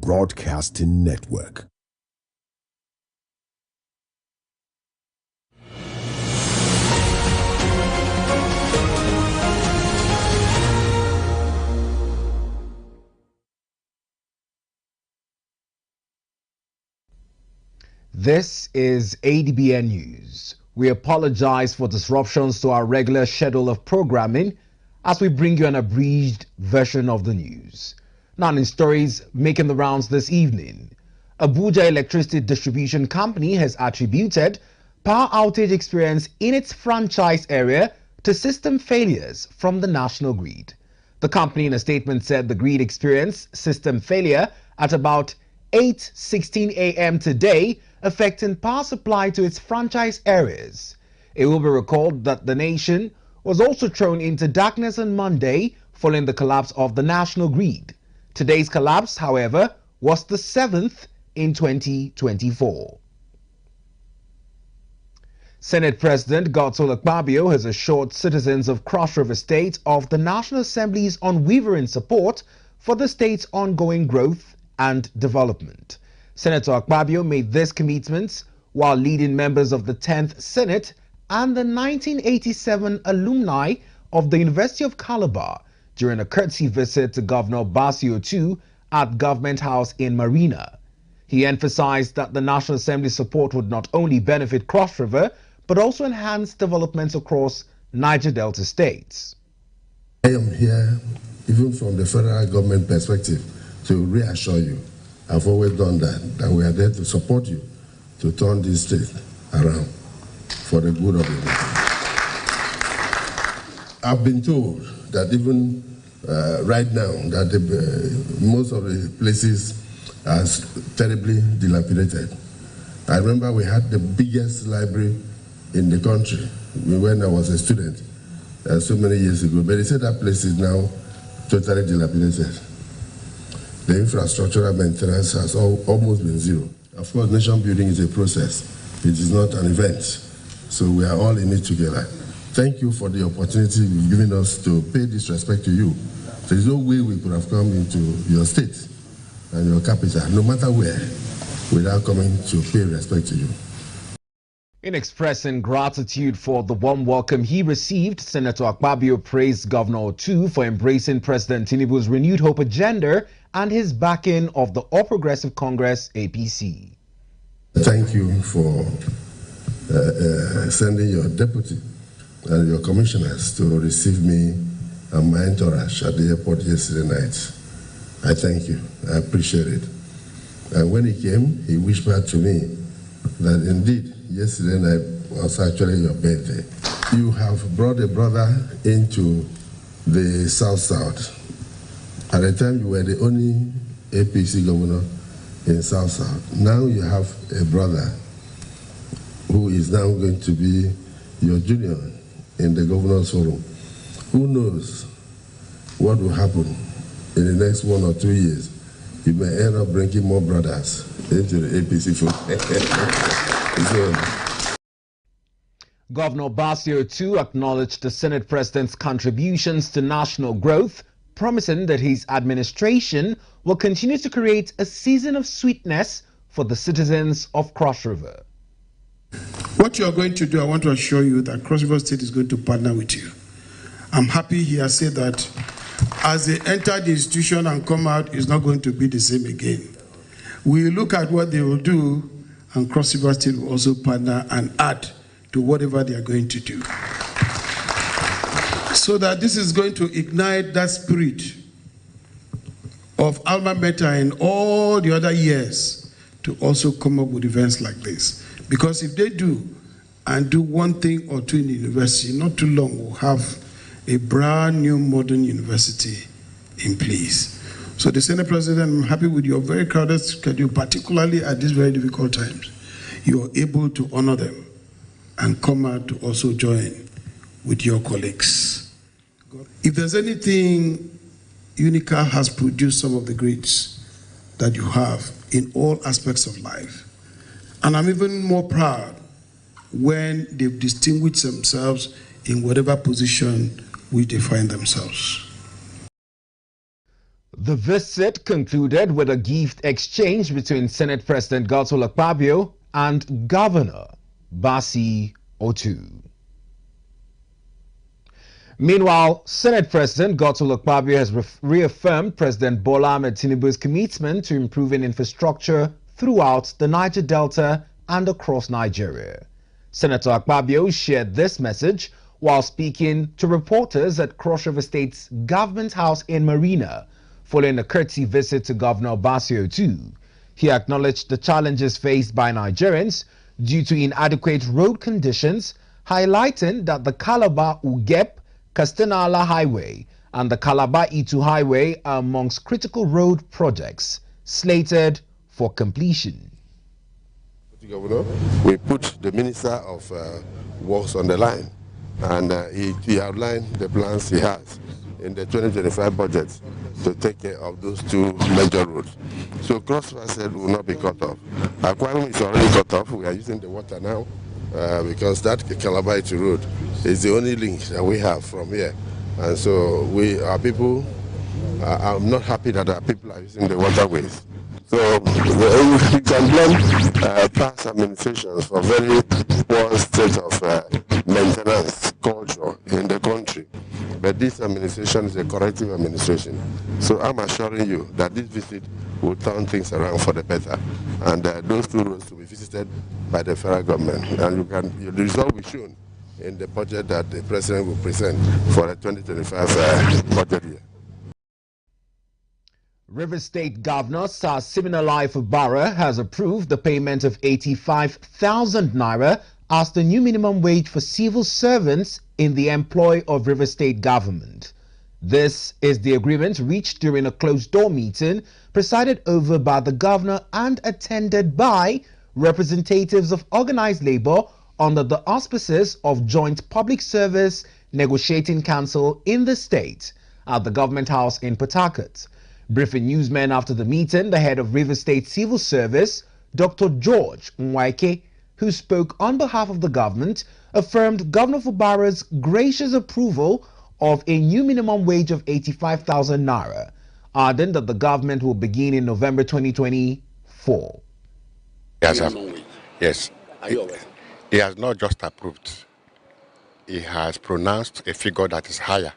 Broadcasting Network. This is Adbn News. We apologize for disruptions to our regular schedule of programming as we bring you an abridged version of the news. Now, in stories making the rounds this evening, Abuja Electricity Distribution Company has attributed power outage experience in its franchise area to system failures from the national grid. The company in a statement said the grid experienced system failure at about 8:16 a.m. today, affecting power supply to its franchise areas. It will be recalled that the nation was also thrown into darkness on Monday following the collapse of the national grid. Today's collapse, however, was the 7th in 2024. Senate President Godswill Akpabio has assured citizens of Cross River State of the National Assembly's unwavering support for the state's ongoing growth and development. Senator Akpabio made these commitments while leading members of the 10th Senate and the 1987 alumni of the University of Calabar during a courtesy visit to Governor Basio II at Government House in Marina. He emphasized that the National Assembly support would not only benefit Cross River, but also enhance developments across Niger Delta states. I am here, even from the federal government perspective, to reassure you. I've always done that we are there to support you to turn this state around for the good of the nation. I've been told that even right now that most of the places are terribly dilapidated. I remember we had the biggest library in the country when I was a student so many years ago, but they said that place is now totally dilapidated. The infrastructural maintenance has almost been zero. Of course, nation building is a process. It is not an event. So we are all in it together. Thank you for the opportunity you've given us to pay this respect to you. There is no way we could have come into your state and your capital, no matter where, without coming to pay respect to you. In expressing gratitude for the warm welcome he received, Senator Akpabio praised Governor Otu for embracing President Tinubu's renewed hope agenda and his backing of the All Progressive Congress APC. Thank you for sending your deputy and your commissioners to receive me and my entourage at the airport yesterday night. I thank you. I appreciate it. And when he came, he whispered to me that indeed, yesterday night was actually your birthday. You have brought a brother into the South-South. At the time, you were the only APC governor in South-South. Now you have a brother who is now going to be your junior in the governor's forum. Who knows what will happen in the next 1 or 2 years? You may end up bringing more brothers into the APC forum. Governor Basio too acknowledged the Senate President's contributions to national growth, promising that his administration will continue to create a season of sweetness for the citizens of Cross River. What you are going to do, I want to assure you that Cross River State is going to partner with you. I'm happy he has said that as they enter the institution and come out, it's not going to be the same again. We look at what they will do, and Cross River State will also partner and add to whatever they are going to do. So that this is going to ignite that spirit of alma mater in all the other years to also come up with events like this. Because if they do, and do one thing or two in the university, not too long we'll have a brand new modern university in place. So the Senate President, I'm happy with your very crowded schedule, particularly at these very difficult times. You are able to honor them and come out to also join with your colleagues. If there's anything, Unica has produced some of the greats that you have in all aspects of life. And I'm even more proud when they've distinguished themselves in whatever position which they find themselves. The visit concluded with a gift exchange between Senate President Godswill Akpabio and Governor Basi Otu. Meanwhile, Senate President Godswill Akpabio has reaffirmed President Bola Ahmed Tinubu's commitment to improving infrastructure throughout the Niger Delta and across Nigeria. Senator Akpabio shared this message while speaking to reporters at Cross River State's Government House in Marina following a courtesy visit to Governor Basi Otu. He acknowledged the challenges faced by Nigerians due to inadequate road conditions, highlighting that the Calabar-Ugep Kastanala Highway and the Calabar-Itu Highway are amongst critical road projects slated for completion. Governor, we put the Minister of Works on the line, and he outlined the plans he has in the 2025 budget to take care of those two major roads. So Cross River State will not be cut off. Aquarium is already cut off. We are using the water now because that Calabar-Itu road is the only link that we have from here. And so our people are not happy that our people are using the waterways. So we can blame past administrations for very poor state of maintenance culture in the country. But this administration is a corrective administration. So I'm assuring you that this visit will turn things around for the better. And those two roads will be visited by the federal government. And the result will be shown in the budget that the president will present for the 2025 budget year. River State Governor Sir Siminalayi Fubara has approved the payment of 85,000 naira as the new minimum wage for civil servants in the employ of River State government. This is the agreement reached during a closed-door meeting presided over by the governor and attended by representatives of organized labor under the auspices of Joint Public Service Negotiating Council in the state at the Government House in Port Harcourt. Briefing newsmen after the meeting, the head of River State Civil Service, Dr. George Nwaike, who spoke on behalf of the government, affirmed Governor Fubara's gracious approval of a new minimum wage of 85,000 naira, adding that the government will begin in November 2024. Yes. He has not just approved. He has pronounced a figure that is higher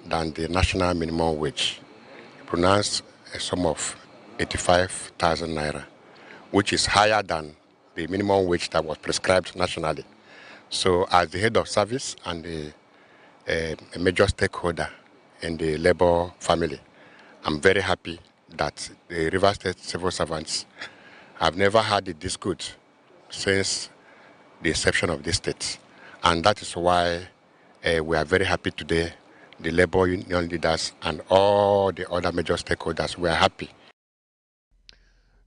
than the national minimum wage. He pronounced a sum of 85,000 naira, which is higher than the minimum wage that was prescribed nationally. So as the head of service and a major stakeholder in the labor family, I'm very happy that the River State civil servants have never had it this good since the inception of this state. And that is why we are very happy today, the labor union leaders and all the other major stakeholders, we are happy.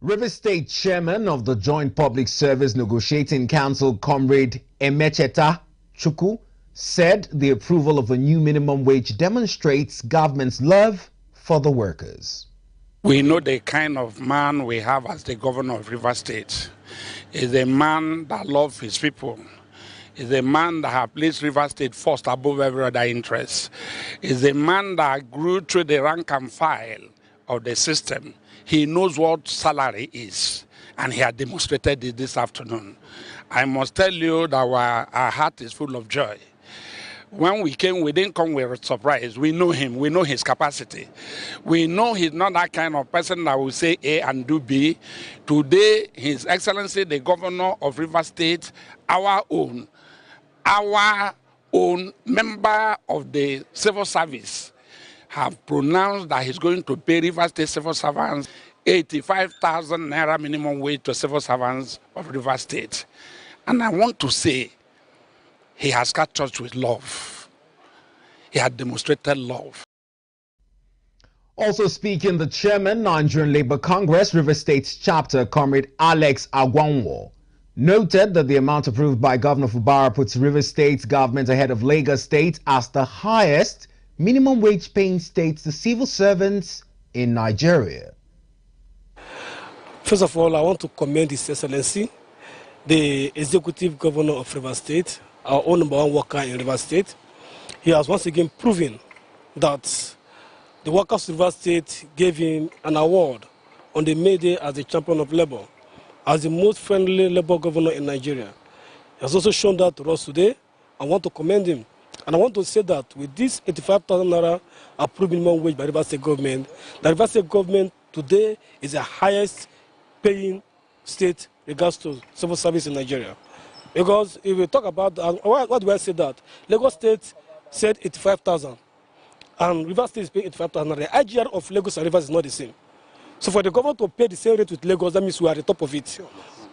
River State Chairman of the Joint Public Service Negotiating Council, Comrade Emecheta Chukwu, said the approval of a new minimum wage demonstrates government's love for the workers. We know the kind of man we have as the governor of River State. Is a man that loves his people. Is a man that has placed River State first above every other interest. Is a man that grew through the rank and file of the system. He knows what salary is, and he had demonstrated it this afternoon. I must tell you that our heart is full of joy. When we came, we didn't come with surprise. We know him. We know his capacity. We know he's not that kind of person that will say A and do B. Today, His Excellency, the Governor of River State, our own member of the civil service, have pronounced that he's going to pay River State civil servants 85,000 naira minimum wage to civil servants of River State. And I want to say, he has cut touch with love. He had demonstrated love. Also speaking, the chairman, Nigerian Labour Congress, River State's chapter, Comrade Alex Agwanwo, noted that the amount approved by Governor Fubara puts River State's government ahead of Lagos State as the highest minimum wage paying states to civil servants in Nigeria. First of all, I want to commend His Excellency, the Executive Governor of River State, our own number one worker in River State. He has once again proven that the workers of Rivers State gave him an award on the May Day as the champion of labor, as the most friendly labor governor in Nigeria. He has also shown that to us today. I want to commend him. And I want to say that with this 85,000 naira approved minimum wage by Rivers State government, the Rivers State government today is the highest paying state regards to civil service in Nigeria. Because if we talk about, why do I say that? Lagos State said 85,000, and Rivers State is paying 85,000. The IGR of Lagos and Rivers is not the same. So for the government to pay the same rate with Lagos, that means we are at the top of it.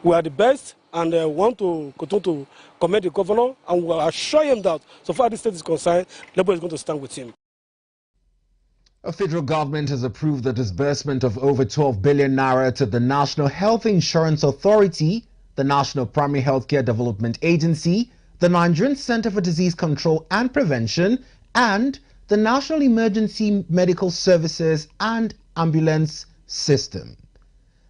We are the best, and want to continue to commend the governor, and we will assure him that, so far this state is concerned, Labour is going to stand with him. A federal government has approved the disbursement of over 12 billion naira to the National Health Insurance Authority, the National Primary Healthcare Development Agency, the Nigerian Center for Disease Control and Prevention, and the National Emergency Medical Services and Ambulance System.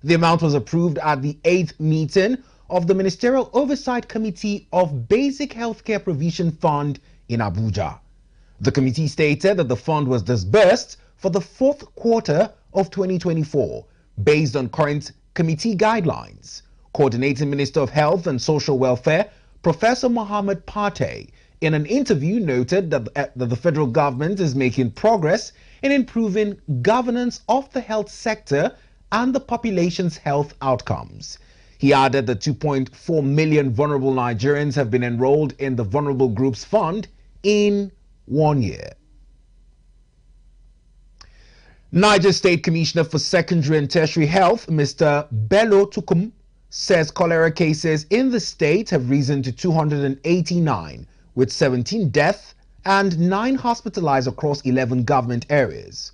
The amount was approved at the 8th meeting of the Ministerial Oversight Committee of Basic Healthcare Provision Fund in Abuja. The committee stated that the fund was disbursed for the fourth quarter of 2024 based on current committee guidelines. Coordinating Minister of Health and Social Welfare, Professor Mohammed Pate, in an interview noted that the federal government is making progress in improving governance of the health sector and the population's health outcomes. He added that 2.4 million vulnerable Nigerians have been enrolled in the Vulnerable Groups Fund in 1 year. Niger State Commissioner for Secondary and Tertiary Health, Mr. Bello Tukum, says cholera cases in the state have risen to 289, with 17 deaths and 9 hospitalized across 11 government areas.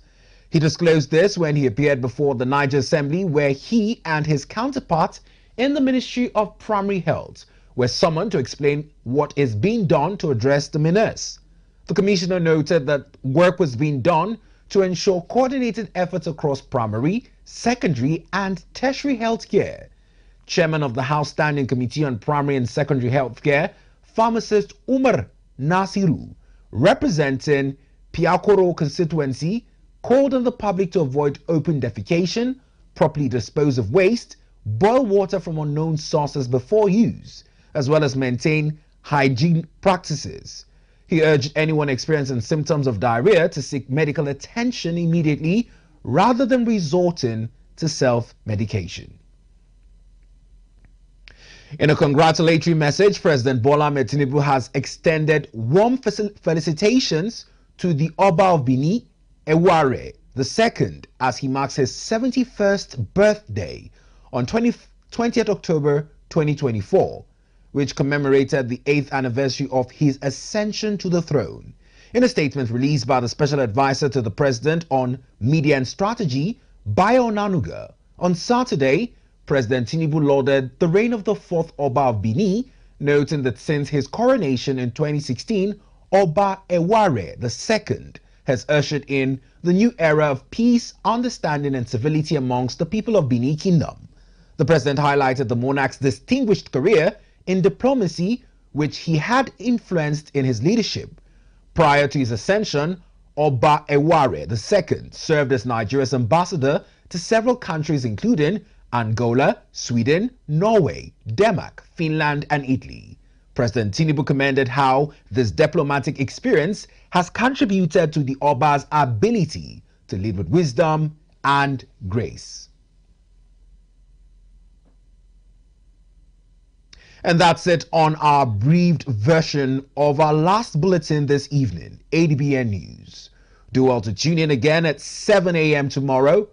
He disclosed this when he appeared before the Niger Assembly, where he and his counterparts in the Ministry of Primary Health were summoned to explain what is being done to address the menace. The commissioner noted that work was being done to ensure coordinated efforts across primary, secondary, and tertiary health care. Chairman of the House Standing Committee on Primary and Secondary Health Care, pharmacist Umar Nasiru, representing Piakoro constituency, called on the public to avoid open defecation, properly dispose of waste, boil water from unknown sources before use, as well as maintain hygiene practices. He urged anyone experiencing symptoms of diarrhea to seek medical attention immediately rather than resorting to self-medication. In a congratulatory message, President Bola Ahmed Tinubu has extended warm felicitations to the Oba of Benin, Eware II, as he marks his 71st birthday on 20th October 2024, which commemorated the 8th anniversary of his ascension to the throne. In a statement released by the Special Advisor to the President on Media and Strategy, Bayo Onanuga, on Saturday, President Tinubu lauded the reign of the 4th Oba of Benin, noting that since his coronation in 2016, Oba Eware II has ushered in the new era of peace, understanding and civility amongst the people of Benin Kingdom. The president highlighted the monarch's distinguished career in diplomacy, which he had influenced in his leadership. Prior to his ascension, Oba Eware II served as Nigeria's ambassador to several countries including Angola, Sweden, Norway, Denmark, Finland and Italy. President Tinubu commended how this diplomatic experience has contributed to the Oba's ability to lead with wisdom and grace. And that's it on our briefed version of our last bulletin this evening, Adbn News. Do well to tune in again at 7 a.m. tomorrow,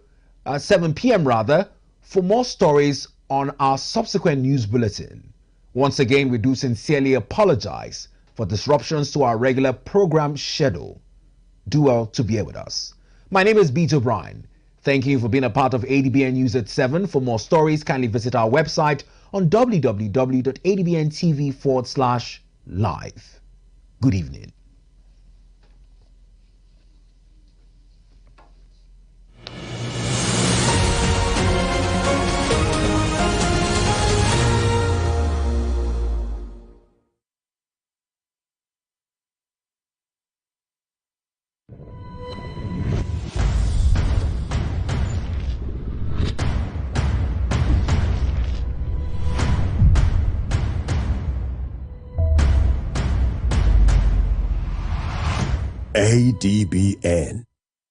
7 p.m. rather, for more stories on our subsequent news bulletin. Once again, we do sincerely apologize for disruptions to our regular program schedule. Do well to bear with us. My name is Beat O'Brien. Thank you for being a part of ADBN News at 7. For more stories, kindly visit our website on www.adbntv.com/live. Good evening. ADBN.